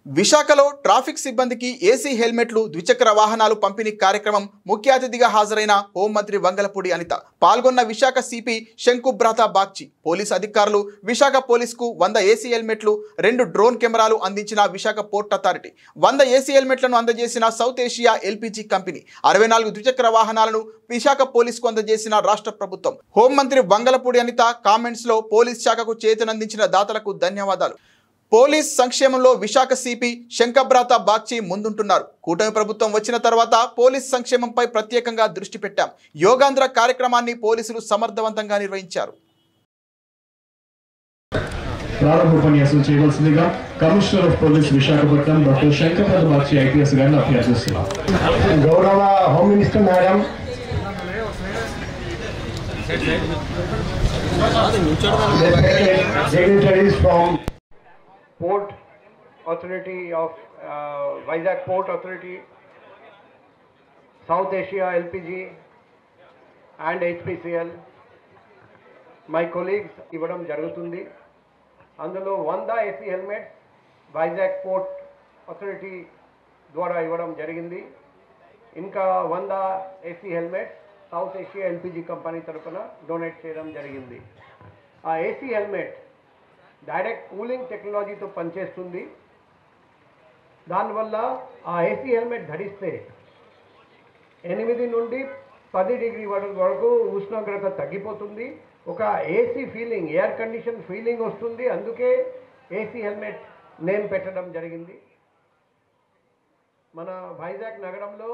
విశాఖలో ట్రాఫిక్ సిబ్బందికి ఏసీ హెల్మెట్లు ద్విచక్ర వాహనాలు పంపిణీ కార్యక్రమం ముఖ్య అతిథిగా హాజరైన హోంమంత్రి వంగలపూడి అనిత పాల్గొన్న విశాఖ సిపి శంకుబ్రాత బాగ్చి పోలీస్ అధికారులు విశాఖ పోలీసుకు 100 ఏసీ హెల్మెట్లు 2 డ్రోన్ కెమెరాలు అందించిన విశాఖ పోర్ట్ అథారిటీ 100 ఏసీ హెల్మెట్లను అందజేసిన సౌత్ ఏషియా ఎల్పీజీ కంపెనీ 64 ద్విచక్ర వాహనాలను విశాఖ పోలీసుకు అందజేసిన రాష్ట్ర ప్రభుత్వం హోంమంత్రి వంగలపూడి అనిత కామెంట్స్ లో పోలీస్ శాఖకు చేతనందించిన దాతలకు ధన్యవాదాలు పోలీస్ సంక్షేమంలో విశాఖ సిపి శంకబ్రాత బాగ్చి ముందుంటున్నారు కూటమి ప్రభుత్వం వచ్చిన తర్వాత పోలీస్ సంక్షేమంపై ప్రత్యేకంగా దృష్టి పెట్టాం యోగాంధ్ర కార్యక్రమాన్ని పోలీసులు సమర్థవంతంగా నిర్వహించారు ప్రారంభోపన్యాసం చేయవలసిందిగా commissioner of police Visakhapatnam doctor Shankhabrata Bagchi IPS గారిని అభ్యర్థిస్తున్నాం గౌరవ home minister madam dignitaries from Port Authority of Vizag Port Authority, South Asia LPG and HPCL, my colleagues ఇవ్వడం జరుగుతుంది. అందులో 100 AC helmets Vizag port authority ద్వారా ఇవ్వడం జరిగింది. ఇంకా 100 AC helmets south Asia LPG company తరఫున డొనేట్ చేయడం జరిగింది. ఆ ఏసీ హెల్మెట్ డైరెక్ట్ కూలింగ్ టెక్నాలజీతో పనిచేస్తుంది. దానివల్ల ఆ ఏసీ హెల్మెట్ ధరిస్తే 8 నుండి 10 డిగ్రీ వరకు ఉష్ణోగ్రత తగ్గిపోతుంది. ఒక AC feeling, air condition feeling వస్తుంది. అందుకే ఏసీ హెల్మెట్ నేమ్ పెట్టడం జరిగింది. మన వైజాగ్ నగరంలో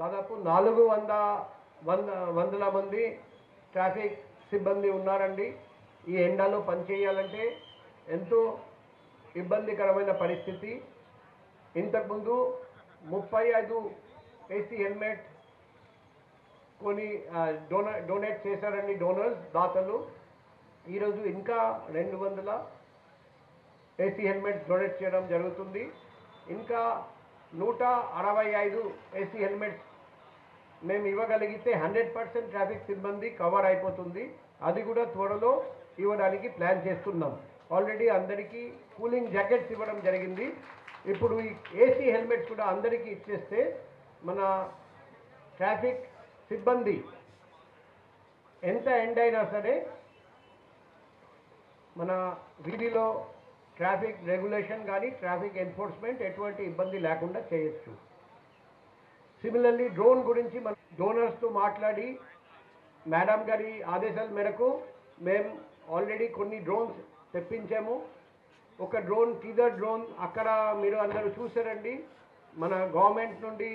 దాదాపు 400 మంది ట్రాఫిక్ సిబ్బంది ఉన్నారండి. ఈ ఎండలో పనిచేయాలంటే ఎంతో ఇబ్బందికరమైన పరిస్థితి. ఇంతకుముందు 35 ఏసీ హెల్మెట్ కొని డొనేట్ చేశారండి డోనర్స్, దాతలు. ఈరోజు ఇంకా 200 ఏసీ హెల్మెట్స్ డొనేట్ చేయడం జరుగుతుంది. ఇంకా 165 ఏసీ హెల్మెట్స్ మేము ఇవ్వగలిగితే 100% ట్రాఫిక్ సిబ్బంది కవర్ అయిపోతుంది. అది కూడా త్వరలో ఇవ్వడానికి ప్లాన్ చేస్తున్నాం. ఆల్రెడీ అందరికీ కూలింగ్ జాకెట్స్ ఇవ్వడం జరిగింది. ఇప్పుడు ఈ ఏసీ హెల్మెట్స్ కూడా అందరికీ ఇచ్చేస్తే మన ట్రాఫిక్ సిబ్బంది ఎంత ఎండ్ అయినా సరే మన వీధిలో ట్రాఫిక్ రెగ్యులేషన్ కానీ ట్రాఫిక్ ఎన్ఫోర్స్మెంట్ ఎటువంటి ఇబ్బంది లేకుండా చేయొచ్చు. సిమిలర్లీ డ్రోన్ గురించి మన డోనర్స్తో మాట్లాడి మేడం గారి ఆదేశాల మేరకు మేము ఆల్రెడీ కొన్ని డ్రోన్స్ తెప్పించాము. ఒక డ్రోన్ టీజర్ డ్రోన్ అక్కడ మీరు అందరూ చూసారండి, మన గవర్నమెంట్ నుండి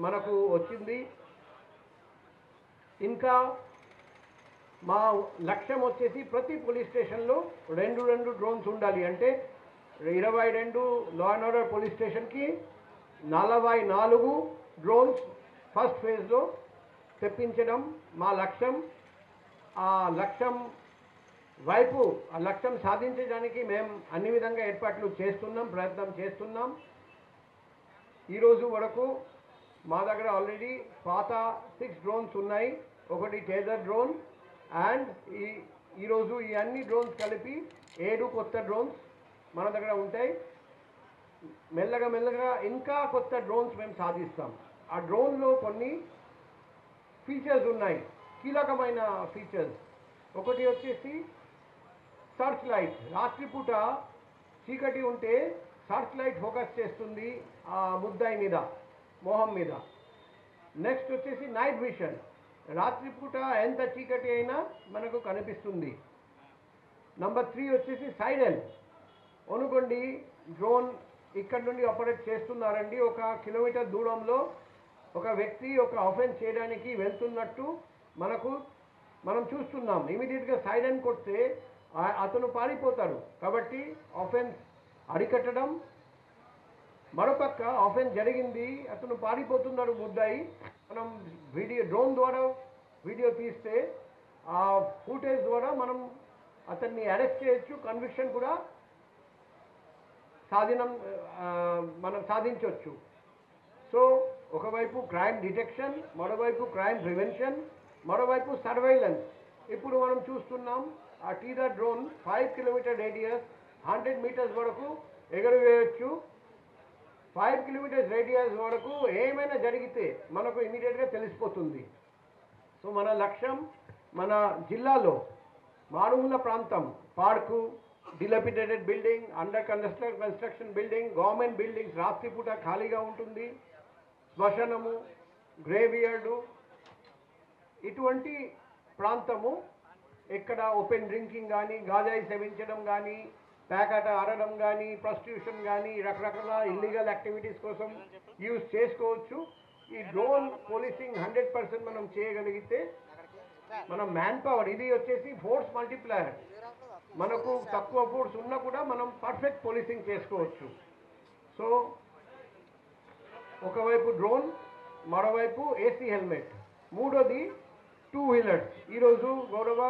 మనకు వచ్చింది. ఇంకా మా లక్ష్యం వచ్చేసి ప్రతి పోలీస్ స్టేషన్లో 2 డ్రోన్స్ ఉండాలి. అంటే 22 లా అండ్ ఆర్డర్ పోలీస్ స్టేషన్కి 44 డ్రోన్స్ ఫస్ట్ ఫేజ్లో తెప్పించడం మా లక్ష్యం. ఆ లక్ష్యం సాధించడానికి మేము అన్ని విధంగా ఏర్పాట్లు చేస్తున్నాం, ప్రయత్నం చేస్తున్నాం. ఈరోజు వరకు మా దగ్గర ఆల్రెడీ పాత 6 డ్రోన్స్ ఉన్నాయి. ఒకటి టేజర్ డ్రోన్ అండ్ ఈరోజు ఈ అన్ని డ్రోన్స్ కలిపి 7 కొత్త డ్రోన్స్ మన దగ్గర ఉంటాయి. మెల్లగా ఇంకా కొత్త డ్రోన్స్ మేము సాధిస్తాం. ఆ డ్రోన్లో కొన్ని ఫీచర్స్ ఉన్నాయి, కీలకమైన ఫీచర్స్. ఒకటి వచ్చేసి సర్చ్ లైట్. రాత్రిపూట చీకటి ఉంటే సర్చ్ లైట్ ఫోకస్ చేస్తుంది ఆ ముద్దాయి మీద, మొహం మీద. నెక్స్ట్ వచ్చేసి నైట్ విషన్. రాత్రిపూట ఎంత చీకటి అయినా మనకు కనిపిస్తుంది. నంబర్ 3 వచ్చేసి సైరన్. అనుకోండి డ్రోన్ ఇక్కడ నుండి ఆపరేట్ చేస్తున్నారండి, 1 కిలోమీటర్ దూరంలో ఒక వ్యక్తి ఒక ఆఫెన్స్ చేయడానికి వెళ్తున్నట్టు మనం చూస్తున్నాం. ఇమీడియట్గా సైరన్ కొడితే అతను పారిపోతాడు. కాబట్టి ఆఫెన్స్ అరికట్టడం. మరోపక్క ఆఫెన్స్ జరిగింది, అతను పారిపోతున్నాడు ముద్దాయి, మనం డ్రోన్ ద్వారా వీడియో తీస్తే ఆ ఫుటేజ్ ద్వారా మనం అతన్ని అరెస్ట్ చేయొచ్చు, కన్విక్షన్ కూడా మనం సాధించవచ్చు. సో ఒకవైపు క్రైమ్ డిటెక్షన్, మరోవైపు క్రైమ్ ప్రివెన్షన్, మరోవైపు సర్వైలెన్స్. ఇప్పుడు మనం చూస్తున్నాం ఆ teaser drone 5 kilometre radius 100 metres వరకు ఎగరవేయచ్చు. 5 కిలోమీటర్స్ రేడియస్ వరకు ఏమైనా జరిగితే మనకు ఇమీడియట్గా తెలిసిపోతుంది. సో మన లక్ష్యం మన జిల్లాలో మారుమూల ప్రాంతం, park, dilapidated building, under construction building, government buildings రాత్రిపూట ఖాళీగా ఉంటుంది, శ్మశానము, గ్రేవ్యార్డు, ఇటువంటి ప్రాంతము ఎక్కడ ఓపెన్ డ్రింకింగ్ కానీ, గాంజాయి సేవించడం కానీ, ప్యాకెట్ ఆడడం కానీ, ప్రాస్టిట్యూషన్ కానీ, రకరకాల ఇల్లీగల్ యాక్టివిటీస్ కోసం యూజ్ చేసుకోవచ్చు. ఈ డ్రోన్ పోలీసింగ్ 100% మనం చేయగలిగితే మనం మ్యాన్ పవర్, ఇది వచ్చేసి ఫోర్స్ మల్టిప్లయర్, మనకు తక్కువ ఫోర్స్ ఉన్నా కూడా మనం పర్ఫెక్ట్ పోలీసింగ్ చేసుకోవచ్చు. సో ఒకవైపు డ్రోన్, మరోవైపు ఏసీ హెల్మెట్, మూడోది 2 వీలర్స్. ఈరోజు గౌరవ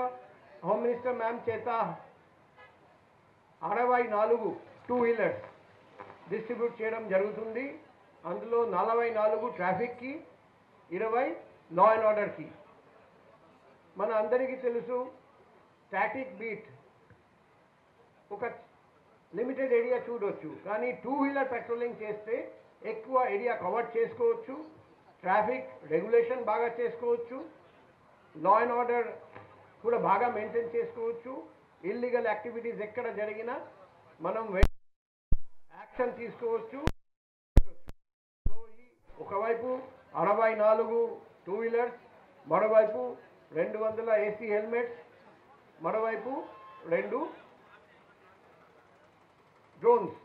హోమ్ మినిస్టర్ మ్యామ్ చేత 64 2 వీలర్స్ డిస్ట్రిబ్యూట్ చేయడం జరుగుతుంది. అందులో 44 ట్రాఫిక్కి, 20 లా అండ్ ఆర్డర్కి. మన అందరికీ తెలుసు స్టాటిక్ బీట్ ఒక లిమిటెడ్ ఏరియా చూడవచ్చు, కానీ 2 వీలర్ పెట్రోలింగ్ చేస్తే ఎక్కువ ఏరియా కవర్ చేసుకోవచ్చు, ట్రాఫిక్ రెగ్యులేషన్ బాగా చేసుకోవచ్చు, లా అండ్ ఆర్డర్ కూడా బాగా మెయింటైన్ చేసుకోవచ్చు. ఇల్లీగల్ యాక్టివిటీస్ ఎక్కడ జరిగినా మనం యాక్షన్ తీసుకోవచ్చు. సో ఒకవైపు 64 2 వీలర్స్, మరోవైపు 200 ఏసీ హెల్మెట్స్, మరోవైపు 2 drones.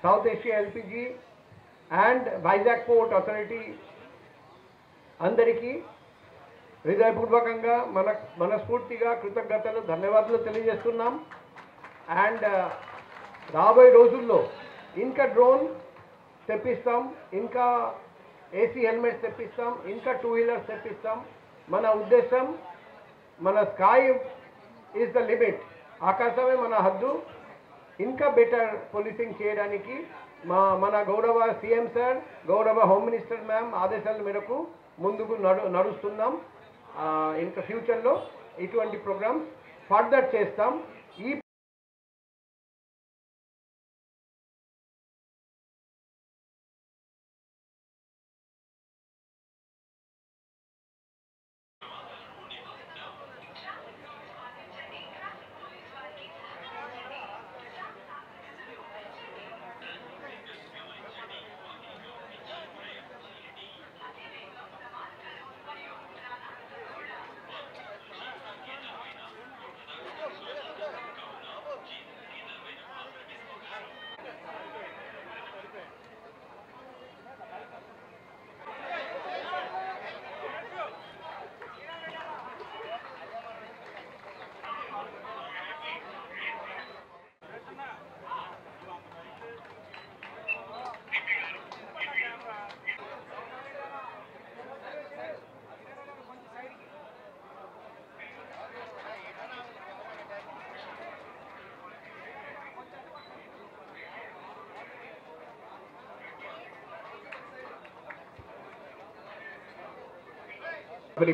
South Asia LPG and Vizag port authority అందరికీ హృదయపూర్వకంగా మనస్ఫూర్తిగా కృతజ్ఞతలు, ధన్యవాదాలు తెలియజేస్తున్నాం. అండ్ రాబోయే రోజుల్లో ఇంకా డ్రోన్ తెప్పిస్తాం, ఇంకా ఏసీ హెల్మెట్స్ తెప్పిస్తాం, ఇంకా 2 వీలర్స్ తెప్పిస్తాం. మన ఉద్దేశం, మన స్కై ఈజ్ ద లిమిట్, ఆకాశమే మన హద్దు. ఇంకా బెటర్ పోలీసింగ్ చేయడానికి మన గౌరవ సీఎం సార్, గౌరవ హోమ్ మినిస్టర్ మ్యామ్ ఆదేశాల మేరకు ముందుకు నడుస్తున్నాం. ఇంకా ఫ్యూచర్లో ఇటువంటి ప్రోగ్రామ్స్ ఫర్దర్ చేస్తాం. ఈ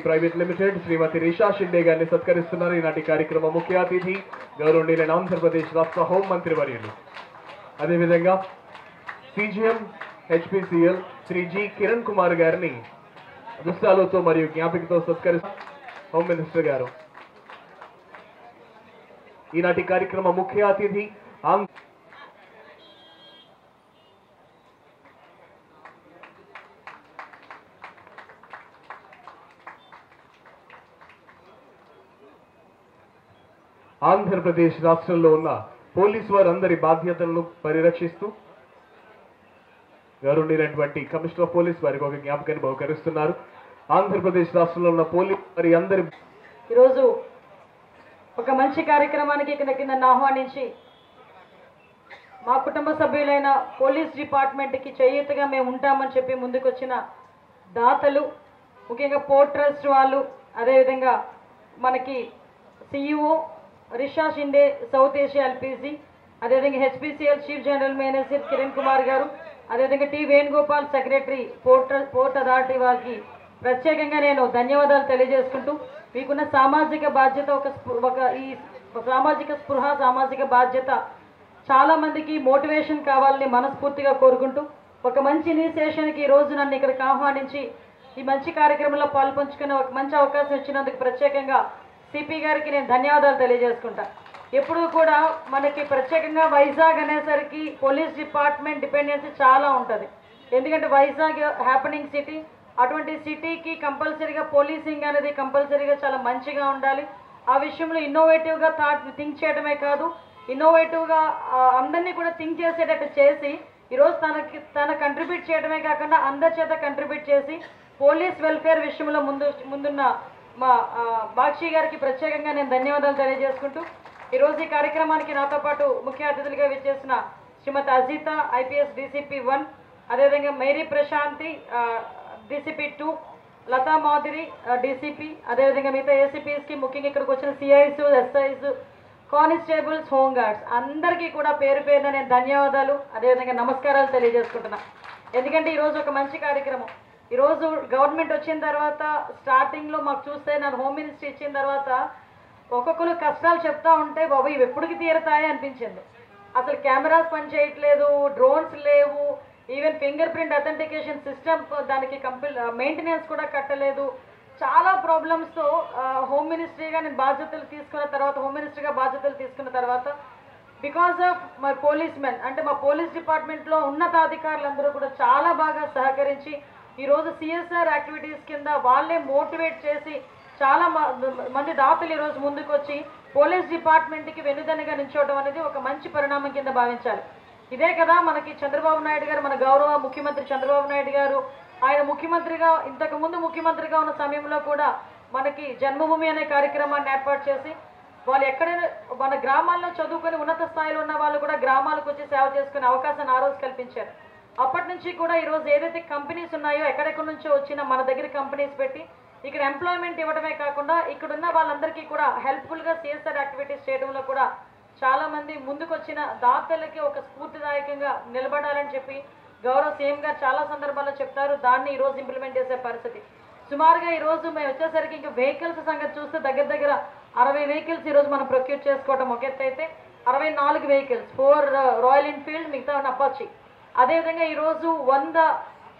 ప్రైవేట్ లిమిటెడ్ శ్రీమతి రిషా షిండే గారిని సత్కరిస్తున్నారు. ఈనాటి కార్యక్రమ ముఖ్య అతిథి గౌరవనీయులైన ఆంధ్రప్రదేశ్ రాష్ట్ర హోంమంత్రి వర్యులు, అదేవిధంగా CGM HPCL Shri G Kiran Kumar గారిని దుస్తాలతో మరియు జ్ఞాపికతో సత్కరిస్తున్నారు హోమ్ మినిస్టర్ గారు. ఈనాటి కార్యక్రమ ముఖ్య అతిథి ఆంధ్రప్రదేశ్ రాష్ట్రంలో ఉన్న పోలీసు వారందరి బాధ్యతలను పరిరక్షిస్తూ గౌరవనీయులైనటువంటి కమిషనర్ ఆఫ్ పోలీస్ వారికి ఒక జ్ఞాపకాన్ని బహుకరిస్తున్నారు. ఆంధ్రప్రదేశ్ రాష్ట్రంలో ఉన్న పోలీసు వారి అందరి ఈరోజు ఒక మంచి కార్యక్రమానికి కింద ఆహ్వానించి మా కుటుంబ సభ్యులైన పోలీస్ డిపార్ట్మెంట్కి చేయూతగా మేము ఉంటామని చెప్పి ముందుకొచ్చిన దాతలు, ముఖ్యంగా పోర్ట్ ట్రస్ట్ వాళ్ళు, అదేవిధంగా మనకి CEO Risha Shinde South Asia LPG, అదేవిధంగా HPCL chief general manager Kiran Kumar గారు, అదేవిధంగా T Venugopal secretary port authority వారికి ప్రత్యేకంగా నేను ధన్యవాదాలు తెలియజేసుకుంటూ, మీకున్న సామాజిక బాధ్యత ఈ సామాజిక స్పృహ, సామాజిక బాధ్యత చాలామందికి మోటివేషన్ కావాలని మనస్ఫూర్తిగా కోరుకుంటూ ఒక మంచి ఇనిషియేషన్కి ఈరోజు నన్ను ఇక్కడికి ఆహ్వానించి ఈ మంచి కార్యక్రమంలో పాల్పంచుకునే ఒక మంచి అవకాశం ఇచ్చినందుకు ప్రత్యేకంగా సిపి గారికి నేను ధన్యవాదాలు తెలియజేసుకుంటా. ఎప్పుడూ కూడా మనకి ప్రత్యేకంగా వైజాగ్ అనేసరికి పోలీస్ డిపార్ట్మెంట్ డిపెండెన్సీ చాలా ఉంటుంది. ఎందుకంటే వైజాగ్ హ్యాపెనింగ్ సిటీ, అటువంటి సిటీకి కంపల్సరీగా పోలీసింగ్ అనేది కంపల్సరీగా చాలా మంచిగా ఉండాలి. ఆ విషయంలో ఇన్నోవేటివ్గా థింక్ చేయడమే కాదు, ఇన్నోవేటివ్గా అందరినీ కూడా థింక్ చేసేటట్టు చేసి ఈరోజు తన కంట్రిబ్యూట్ చేయడమే కాకుండా అందరి చేత కంట్రిబ్యూట్ చేసి పోలీస్ వెల్ఫేర్ విషయంలో ముందున్న మా బాక్షి గారికి ప్రత్యేకంగా నేను ధన్యవాదాలు తెలియజేసుకుంటూ ఈరోజు ఈ కార్యక్రమానికి నాతో పాటు ముఖ్య అతిథులుగా విచ్చేసిన శ్రీమతి అజిత IPS DCP 1, అదేవిధంగా Mary Prashanti DCP 2, Latha Madhuri DCP, అదేవిధంగా మిగతా ACPSకి ముఖ్యంగా ఇక్కడికి వచ్చిన CIs, SIs, కానిస్టేబుల్స్, హోంగార్డ్స్ అందరికీ కూడా పేరు పేరున నేను ధన్యవాదాలు అదేవిధంగా నమస్కారాలు తెలియజేసుకుంటున్నా. ఎందుకంటే ఈరోజు ఒక మంచి కార్యక్రమం. ఈరోజు గవర్నమెంట్ వచ్చిన తర్వాత స్టార్టింగ్లో మాకు చూస్తే నన్ను హోమ్ మినిస్ట్రీ ఇచ్చిన తర్వాత ఒక్కొక్కరు కష్టాలు చెప్తా ఉంటే బాబు ఇవి ఎప్పటికి తీరుతాయి అనిపించింది. అసలు కెమెరాస్ పనిచేయట్లేదు, డ్రోన్స్ లేవు, even finger print authentication system దానికి మెయింటెనెన్స్ కూడా కట్టలేదు. చాలా ప్రాబ్లమ్స్తో హోమ్ మినిస్ట్రీగా నేను హోమ్ మినిస్టర్గా బాధ్యతలు తీసుకున్న తర్వాత because of my police men అంటే మా పోలీస్ డిపార్ట్మెంట్లో ఉన్నతాధికారులందరూ కూడా చాలా బాగా సహకరించి ఈరోజు CSR యాక్టివిటీస్ కింద వాళ్ళే మోటివేట్ చేసి చాలా మంది దాతలు ఈరోజు ముందుకు వచ్చి పోలీస్ డిపార్ట్మెంట్కి వెన్నుదన్నుగా నిల్చోవడం అనేది ఒక మంచి పరిణామం కింద భావించాలి. ఇదే కదా మనకి చంద్రబాబు నాయుడు గారు, మన గౌరవ ముఖ్యమంత్రి చంద్రబాబు నాయుడు గారు, ఆయన ఇంతకుముందు ముఖ్యమంత్రిగా ఉన్న సమయంలో కూడా మనకి జన్మభూమి అనే కార్యక్రమాన్ని ఏర్పాటు చేసి వాళ్ళు ఎక్కడైనా మన గ్రామాల్లో చదువుకొని ఉన్నత స్థాయిలో ఉన్న వాళ్ళు కూడా గ్రామాలకు వచ్చి సేవ చేసుకునే అవకాశాన్ని ఆ రోజు కల్పించారు. అప్పటి నుంచి కూడా ఈరోజు ఏదైతే కంపెనీస్ ఉన్నాయో ఎక్కడెక్కడి నుంచో వచ్చినా మన దగ్గర కంపెనీస్ పెట్టి ఇక్కడ ఎంప్లాయ్మెంట్ ఇవ్వడమే కాకుండా ఇక్కడున్న వాళ్ళందరికీ కూడా హెల్ప్ఫుల్గా CSR యాక్టివిటీస్ చేయడంలో కూడా చాలామంది ముందుకు వచ్చిన దాతలకి ఒక స్ఫూర్తిదాయకంగా నిలబడాలని చెప్పి గౌరవ CM గారు చాలా సందర్భాల్లో చెప్తారు. దాన్ని ఈరోజు ఇంప్లిమెంట్ చేసే పరిస్థితి. సుమారుగా ఈరోజు మేము వచ్చేసరికి ఇంకా వెహికల్స్ సంగతి చూస్తే దగ్గర 60 వెహికల్స్ ఈరోజు మనం ప్రొక్యూర్ చేసుకోవడం ఒక ఎత్తు అయితే 64 వెహికల్స్, 4 రాయల్ ఎన్ఫీల్డ్, మిగతా అపాచీ. అదేవిధంగా ఈరోజు 100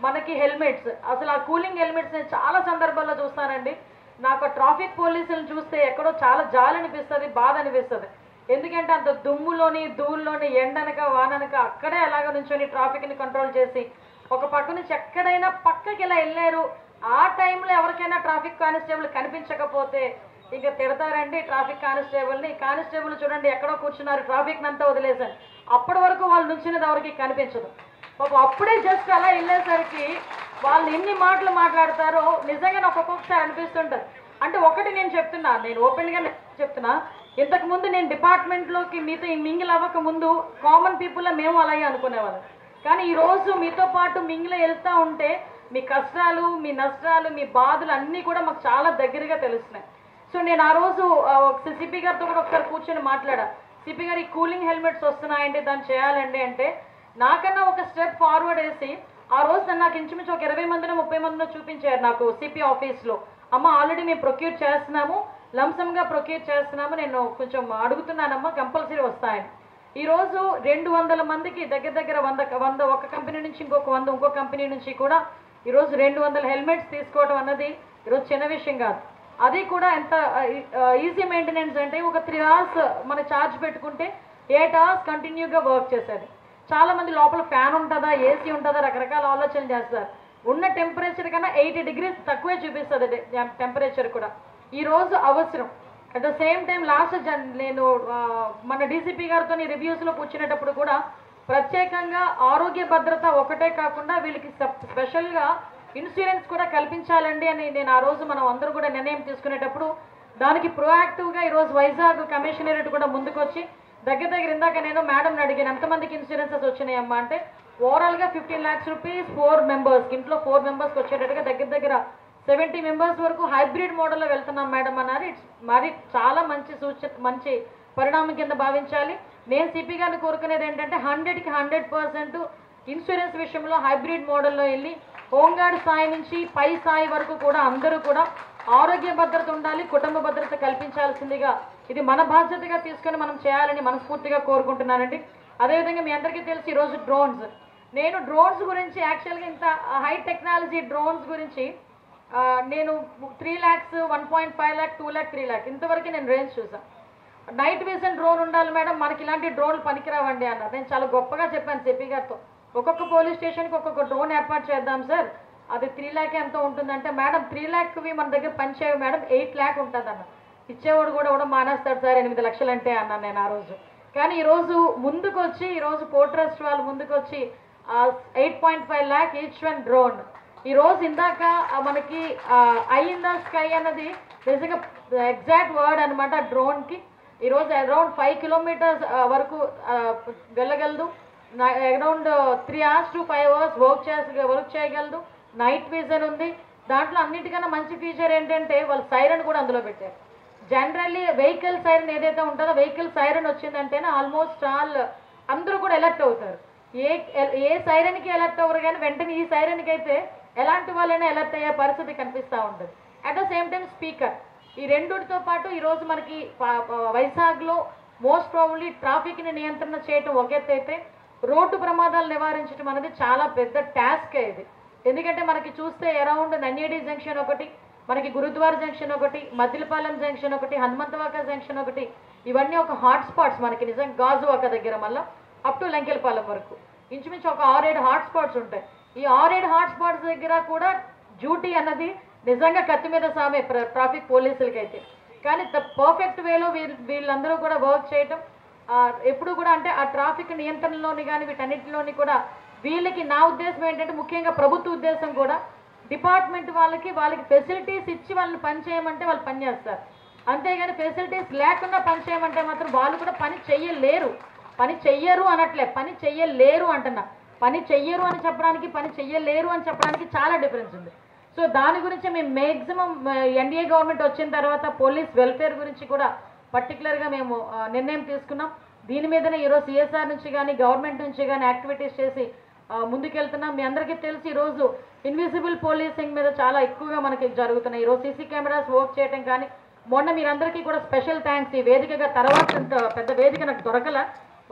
మనకి హెల్మెట్స్. అసలు ఆ కూలింగ్ హెల్మెట్స్ నేను చాలా సందర్భాల్లో చూస్తానండి. నాకు ట్రాఫిక్ పోలీసులను చూస్తే ఎక్కడో చాలా జాలి అనిపిస్తుంది, బాధ అనిపిస్తుంది. ఎందుకంటే అంత దుమ్ములోని ధూళిలోని ఎండనక వాననక అక్కడే అలాగ నుంచొని ట్రాఫిక్ని కంట్రోల్ చేసి ఒక పక్క నుంచి ఎక్కడైనా పక్కకి ఇలా వెళ్ళారు. ఆ టైంలో ఎవరికైనా ట్రాఫిక్ కానిస్టేబుల్ కనిపించకపోతే ఇంకా తిడతారండి ట్రాఫిక్ కానిస్టేబుల్ని. కానిస్టేబుల్ చూడండి ఎక్కడో కూర్చున్నారు, ట్రాఫిక్ని అంతా వదిలేశారు. అప్పటి వరకు వాళ్ళు నుంచినది ఎవరికి కనిపించదు. పాపం అప్పుడే జస్ట్ అలా వెళ్ళేసరికి వాళ్ళు ఎన్ని మాటలు మాట్లాడతారో నిజంగా నాకు ఒక్కొక్కసారి అనిపిస్తుంటుంది. అంటే ఒకటి నేను చెప్తున్నా, నేను ఓపెన్గా చెప్తున్నా, ఇంతకుముందు నేను డిపార్ట్మెంట్లోకి మీతో మింగిల్ అవ్వక ముందు కామన్ పీపుల్లో మేము అలాగే అనుకునేవాళ్ళం. కానీ ఈరోజు మీతో పాటు మింగిల్ వెళ్తూ ఉంటే మీ కష్టాలు, మీ నష్టాలు, మీ బాధలు అన్నీ కూడా మాకు చాలా దగ్గరగా తెలుస్తున్నాయి. సో నేను ఆ రోజు సిపి గారితో కూడా ఒకసారి కూర్చొని మాట్లాడా. సిపి గారు ఈ కూలింగ్ హెల్మెట్స్ వస్తున్నాయండి, దాన్ని చేయాలండి అంటే నాకన్నా ఒక స్టెప్ ఫార్వర్డ్ వేసి ఆ రోజు నాకు ఇంచుమించు ఒక 20 మందినో 30 మందినో చూపించారు నాకు సిపి ఆఫీస్లో. అమ్మ ఆల్రెడీ మేము ప్రొక్యూర్ చేస్తున్నాము, లంసంగా ప్రొక్యూర్ చేస్తున్నాము, నేను కొంచెం అడుగుతున్నానమ్మా, కంపల్సరీ వస్తాయని. ఈరోజు 200 మందికి దగ్గర 100 ఒక కంపెనీ నుంచి ఇంకొక 100 ఇంకో కంపెనీ నుంచి కూడా ఈరోజు 200 హెల్మెట్స్ తీసుకోవడం అన్నది ఈరోజు చిన్న విషయం కాదు. అది కూడా ఎంత ఈజీ మెయింటెనెన్స్ అంటే ఒక 3 hours మన ఛార్జ్ పెట్టుకుంటే 8 hours కంటిన్యూగా వర్క్ చేసేది. చాలామంది లోపల ఫ్యాన్ ఉంటుందా, AC ఉంటుందా, రకరకాల ఆలోచనలు చేస్తారు. ఉన్న టెంపరేచర్ కన్నా 80 degrees తక్కువే చూపిస్తుంది టెంపరేచర్ కూడా. ఈరోజు అవసరం. అట్ ద సేమ్ టైం నేను మన DCP గారితో రివ్యూస్లో కూర్చునేటప్పుడు కూడా ప్రత్యేకంగా ఆరోగ్య భద్రత ఒకటే కాకుండా వీళ్ళకి స్పెషల్గా ఇన్సూరెన్స్ కూడా కల్పించాలండి అని నేను ఆ రోజు మనం అందరూ కూడా నిర్ణయం తీసుకునేటప్పుడు దానికి ప్రొయాక్టివ్గా ఈరోజు వైజాగ్ కమిషనరేట్ కూడా ముందుకొచ్చి దగ్గర ఇందాక నేను మేడంని అడిగాను ఎంతమందికి ఇన్సూరెన్సెస్ వచ్చినాయమ్మా అంటే ఓవరాల్గా 15 lakhs rupees 4 members, ఇంట్లో 4 members వచ్చేటట్టుగా దగ్గర 70 members వరకు హైబ్రిడ్ మోడల్లో వెళ్తున్నాం మేడం అన్నారు. ఇట్స్ మరి చాలా మంచి పరిణామం కింద భావించాలి. నేను సిపి గారిని కోరుకునేది ఏంటంటే 100కి 100% ఇన్సూరెన్స్ విషయంలో హైబ్రిడ్ మోడల్లో వెళ్ళి హోంగార్డ్ స్థాయి నుంచి పై స్థాయి వరకు కూడా అందరూ కూడా ఆరోగ్య భద్రత ఉండాలి, కుటుంబ భద్రత కల్పించాల్సిందిగా ఇది మన బాధ్యతగా తీసుకొని మనం చేయాలని మనస్ఫూర్తిగా కోరుకుంటున్నానండి. అదేవిధంగా మీ అందరికీ తెలిసి ఈరోజు డ్రోన్స్. నేను డ్రోన్స్ గురించి యాక్చువల్గా ఇంత హై టెక్నాలజీ డ్రోన్స్ గురించి నేను 3 lakhs, 1.5 lakh, 2 lakh, 3 lakh ఇంతవరకు నేను రేంజ్ చూసాను. నైట్ విజన్ డ్రోన్ ఉండాలి మేడం, మనకి ఇలాంటి డ్రోన్లు పనికిరావండి అన్నారు. నేను చాలా గొప్పగా చెప్పాను సిపి గారితో, ఒక్కొక్క పోలీస్ స్టేషన్కి ఒక్కొక్క డ్రోన్ ఏర్పాటు చేద్దాం సార్, అది 3 lakh ఎంతో ఉంటుందంటే, మేడం 3 lakhవి మన దగ్గర పనిచేయవు మేడం, 8 lakh ఉంటుంది అన్న. ఇచ్చేవాడు కూడా మానేస్తాడు సార్ 8 లక్షలు అంటే అన్నాను నేను ఆ రోజు. కానీ ఈరోజు ముందుకు వచ్చి, ఈరోజు పోర్ట్ ట్రస్ట్ వాళ్ళు ముందుకు వచ్చి 8.5 lakh ఈచ్ వన్ డ్రోన్. ఈరోజు ఇందాక మనకి ఐ ఇన్ ద స్కై అన్నది నిజంగా ఎగ్జాక్ట్ వర్డ్ అనమాట డ్రోన్కి. ఈరోజు అరౌండ్ 5 kilometers వరకు వెళ్ళగలదు, around 3 hours to 5 hours work చేయగలదు, నైట్ విజన్ ఉంది. దాంట్లో అన్నిటికన్నా మంచి ఫీచర్ ఏంటంటే వాళ్ళు సైరన్ కూడా అందులో పెట్టారు. జనరల్లీ వెహికల్ సైరన్ ఏదైతే ఉంటుందో, వెహికల్ సైరన్ వచ్చిందంటేనే ఆల్మోస్ట్ అందరూ కూడా ఎలర్ట్ అవుతారు. ఏ సైరన్కి ఎలర్ట్ అవ్వరు, కానీ వెంటనే ఈ సైరన్కి అయితే ఎలాంటి వాళ్ళైనా ఎలర్ట్ అయ్యే పరిస్థితి కనిపిస్తూ ఉంటుంది. At the same time speaker, ఈ రెండుతో పాటు ఈరోజు మనకి వైజాగ్లో మోస్ట్ ప్రాబబ్లీ ట్రాఫిక్ని నియంత్రణ చేయటం ఒక ఎత్తు అయితే, రోడ్డు ప్రమాదాలు నివారించడం అనేది చాలా పెద్ద టాస్క్ ఇది. ఎందుకంటే మనకి చూస్తే అరౌండ్ నన్యేడి జంక్షన్ ఒకటి, మనకి గురుద్వార్ జంక్షన్ ఒకటి, మద్దిలపాలెం జంక్షన్ ఒకటి, హనుమంతవాక జంక్షన్ ఒకటి, ఇవన్నీ ఒక హాట్ స్పాట్స్ మనకి నిజంగా గాజువాక దగ్గర మళ్ళీ అప్ టు లంకెలపాలెం వరకు ఇంచుమించు ఒక 6-7 హాట్ స్పాట్స్ ఉంటాయి. ఈ 6-7 హాట్ స్పాట్స్ దగ్గర కూడా డ్యూటీ అన్నది నిజంగా కత్తి మీద సామే ట్రాఫిక్ పోలీసులకి అయితే. కానీ పర్ఫెక్ట్ వేలో వీళ్ళందరూ కూడా వర్క్ చేయటం ఎప్పుడు కూడా, అంటే ఆ ట్రాఫిక్ నియంత్రణలోని కానీ వీటన్నిటిలోని కూడా వీళ్ళకి నా ఉద్దేశం ఏంటంటే, ముఖ్యంగా ప్రభుత్వ ఉద్దేశం కూడా, డిపార్ట్మెంట్ వాళ్ళకి ఫెసిలిటీస్ ఇచ్చి వాళ్ళని పని చేయమంటే వాళ్ళు పని చేస్తారు. అంతేగాని ఫెసిలిటీస్ లేకుండా పని చేయమంటే మాత్రం వాళ్ళు కూడా పని చెయ్యలేరు. పని చెయ్యరు అనట్లే, పని చెయ్యలేరు అంటున్నా. పని చెయ్యరు అని చెప్పడానికి, పని చెయ్యలేరు అని చెప్పడానికి చాలా డిఫరెన్స్ ఉంది. సో దాని గురించి మేము మ్యాక్సిమం ఎన్డీఏ గవర్నమెంట్ వచ్చిన తర్వాత పోలీస్ వెల్ఫేర్ గురించి కూడా పర్టికులర్గా మేము నిర్ణయం తీసుకున్నాం. దీని మీదనే ఈరోజు సిఎస్ఆర్ నుంచి కానీ గవర్నమెంట్ నుంచి కానీ యాక్టివిటీస్ చేసి ముందుకెళ్తున్నాం. మీ అందరికీ తెలిసి ఈరోజు ఇన్విజిబుల్ పోలీసింగ్ మీద చాలా ఎక్కువగా మనకి జరుగుతున్నాయి. ఈరోజు సీసీ కెమెరాస్ వర్క్ చేయడం కానీ, మొన్న మీరందరికీ కూడా స్పెషల్ థ్యాంక్స్. ఈ వేదికగా తర్వాత ఇంత పెద్ద వేదిక నాకు దొరకల,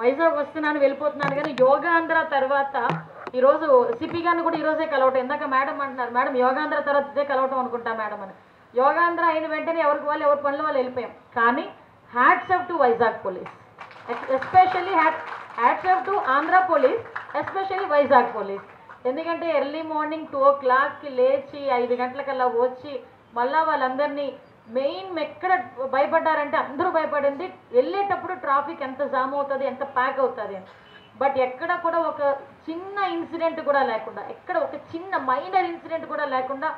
వైజాగ్ వస్తున్నాను వెళ్ళిపోతున్నాను, కానీ యోగాంధ్ర తర్వాత ఈరోజు సిపి గారిని కూడా ఈరోజే కలవటం. ఇందాక మేడం అంటున్నారు, మేడం యోగాంధ్ర తర్వాత ఇదే కలవటం అనుకుంటా మేడం అని. యోగాంధ్ర అయిన వెంటనే ఎవరికి వాళ్ళు ఎవరి పనులు వాళ్ళు వెళ్ళిపోయాం. కానీ hats off to Vizag police, especially hats off to Andhra police, especially Vizag police. ఎందుకంటే ఎర్లీ మార్నింగ్ 2 o'clockకి లేచి 5 గంటలకల్లా వచ్చి మళ్ళా వాళ్ళందరినీ మెయిన్ ఎక్కడ భయపడ్డారంటే, అందరూ భయపడింది వెళ్ళేటప్పుడు ట్రాఫిక్ ఎంత జామ్ అవుతుంది, ఎంత ప్యాక్ అవుతుంది అని. బట్ ఎక్కడ కూడా ఒక చిన్న ఇన్సిడెంట్ కూడా లేకుండా, ఎక్కడ ఒక చిన్న మైనర్ ఇన్సిడెంట్ కూడా లేకుండా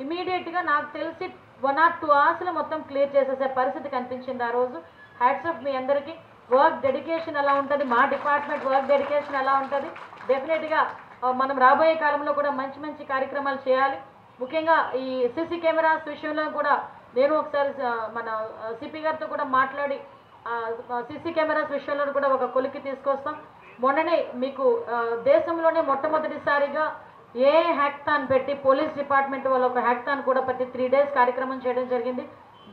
ఇమీడియట్గా నాకు తెలిసి 1 or 2 hours మొత్తం క్లియర్ చేసేసే పరిస్థితి కనిపించింది ఆ రోజు. హ్యాట్స్ ఆఫ్ మీ అందరికీ. వర్క్ డెడికేషన్ ఎలా ఉంటుంది, మా డిపార్ట్మెంట్ వర్క్ డెడికేషన్ ఎలా ఉంటుంది, డెఫినెట్గా మనం రాబోయే కాలంలో కూడా మంచి మంచి కార్యక్రమాలు చేయాలి. ముఖ్యంగా ఈ సీసీ కెమెరాస్ విషయంలో కూడా నేను ఒకసారి మన సిపి గారితో కూడా మాట్లాడి సీసీ కెమెరాస్ విషయంలో కూడా ఒక కొలికి తీసుకొస్తాం. మొన్ననే మీకు దేశంలోనే మొట్టమొదటిసారిగా ఏ హ్యాక్థాన్ పెట్టి పోలీస్ డిపార్ట్మెంట్ వాళ్ళు ఒక హ్యాక్థాన్ కూడా ప్రతి 3 days కార్యక్రమం చేయడం జరిగింది.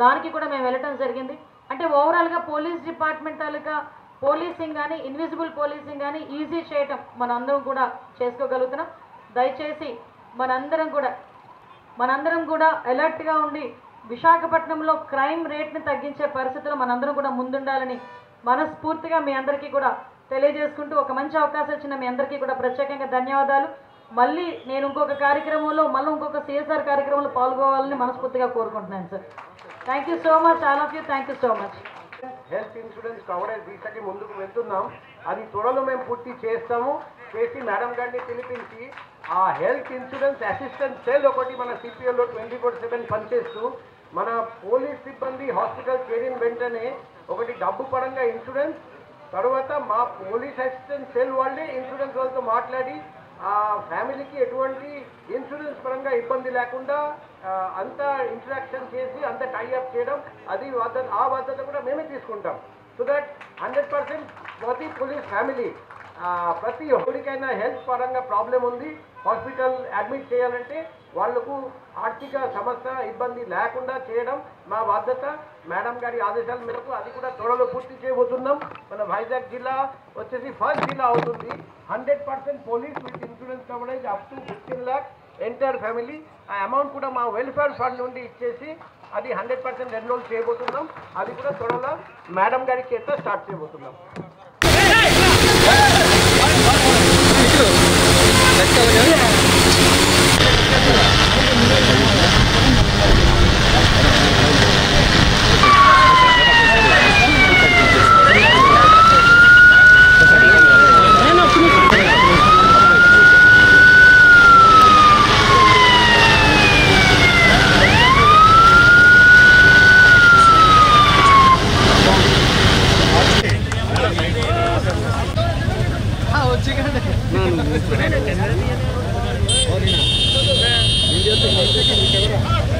దానికి కూడా మేము వెళ్ళటం జరిగింది. అంటే ఓవరాల్గా పోలీస్ డిపార్ట్మెంట్ తాలూకా పోలీసింగ్ కానీ, ఇన్విజిబుల్ పోలీసింగ్ కానీ ఈజీ చేయటం మనందరం కూడా చేసుకోగలుగుతున్నాం. దయచేసి మనందరం కూడా అలర్ట్గా ఉండి విశాఖపట్నంలో క్రైమ్ రేట్ని తగ్గించే పరిస్థితుల్లో మనందరం కూడా ముందుండాలని మనస్ఫూర్తిగా మీ అందరికీ కూడా తెలియజేసుకుంటూ, ఒక మంచి అవకాశం ఇచ్చిన మీ అందరికీ కూడా ప్రత్యేకంగా ధన్యవాదాలు. మళ్ళీ నేను ఇంకొక కార్యక్రమంలో, ఇంకొక సిఎస్ఆర్ కార్యక్రమంలో పాల్గొవాలని మనస్ఫూర్తిగా కోరుకుంటున్నాను sir. Thank you so much all of you. Thank you so much. Health insurance coverage వీసకి ముందుకు వెళ్తున్నాం. అది త్వరలో మేము పూర్తి చేసి మేడం గారిని పిలిపించి ఆ హెల్త్ ఇన్సూరెన్స్ అసిస్టెంట్ సెల్ ఒకటి మన సిపిఎల్లో 24/7 పనిచేస్తూ, మన పోలీస్ సిబ్బంది హాస్పిటల్ చేరిన వెంటనే ఒకటి డబ్బు పరంగా ఇన్సూరెన్స్, తర్వాత మా పోలీస్ అసిస్టెంట్ సెల్ వాళ్ళే ఇన్సూరెన్స్ వాళ్ళతో మాట్లాడి ఆ ఫ్యామిలీకి ఎటువంటి ఇన్సూరెన్స్ పరంగా ఇబ్బంది లేకుండా అంతా ఇంటరాక్షన్ చేసి అంత టైఅప్ చేయడం, అది ఆ బాధ్యత కూడా మేమే తీసుకుంటాం. సో దట్ 100% ప్రతి పోలీస్ ఫ్యామిలీ ప్రతి ఒక్కరికైనా హెల్త్ పరంగా ప్రాబ్లం ఉంది, హాస్పిటల్ అడ్మిట్ చేయాలంటే వాళ్లకు ఆర్థిక సమస్య ఇబ్బంది లేకుండా చేయడం మా బాధ్యత. మేడం గారి ఆదేశాల మేరకు అది కూడా త్వరలో పూర్తి చేయబోతున్నాం. మన వైజాగ్ జిల్లా వచ్చేసి ఫస్ట్ జిల్లా అవుతుంది. 100% police with insurance coverage up to 15 lakhs entire family. ఆ అమౌంట్ కూడా మా వెల్ఫేర్ ఫండ్ నుండి ఇచ్చేసి అది 100% ఎన్రోల్ చేయబోతున్నాం. అది కూడా త్వరలో మేడం గారి చేత స్టార్ట్ చేయబోతున్నాం. वीडियो